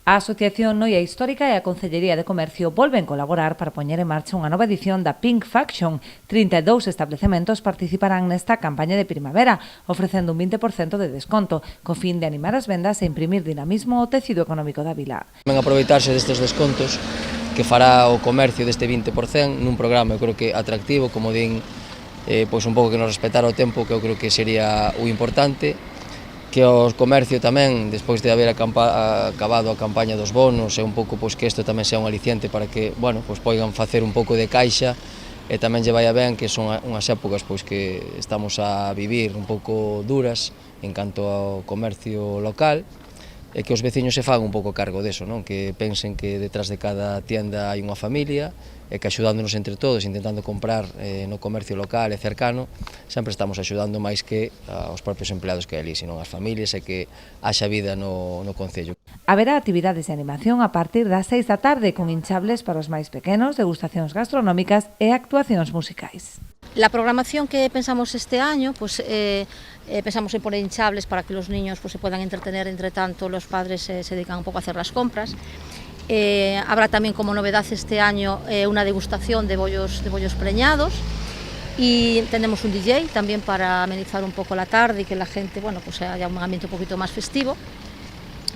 A Asociación Noia Histórica e a Concellería de Comercio volven colaborar para poñer en marcha unha nova edición da Pink Faction. 32 establecementos participarán nesta campaña de primavera, ofrecendo un 20% de desconto, co fin de animar as vendas e imprimir dinamismo ao tecido económico da vila. Tamén aproveitarse destes descontos que fará o comercio deste 20% nun programa, eu creo que atractivo, como din, pois un pouco que nos respetara o tempo, que eu creo que sería o importante, que o comercio tamén, despois de haber acabado a campaña dos bonos, é un pouco pois que isto tamén sea un aliciente para que, bueno, pois poidan facer un pouco de caixa e tamén lle vai ben que son unhas épocas pois que estamos a vivir un pouco duras en canto ao comercio local e que os veciños se fagan un pouco cargo deso, non? Que pensen que detrás de cada tienda hai unha familia e que axudándonos entre todos, intentando comprar no comercio local e cercano, sempre estamos axudando máis que aos propios empleados que hai ali, senón as familias e que haxa vida no concello. Haberá actividades de animación a partir das 6 da tarde con hinchables para os máis pequenos, degustacións gastronómicas e actuacións musicais. La programación que pensamos este año, pues pensamos en poner hinchables para que los niños pues, se puedan entretener, entre tanto los padres se dedican un poco a hacer las compras. Habrá también como novedad este año una degustación de bollos preñados y tenemos un DJ también para amenizar un poco la tarde y que la gente, bueno, pues haya un ambiente un poquito más festivo.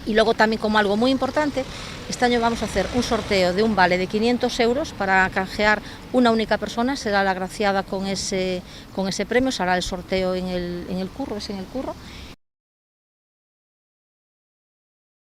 Y luego también como algo muy importante, este año vamos a hacer un sorteo de un vale de 500 euros para canjear una única persona, será la agraciada con ese premio, será el sorteo en el curro,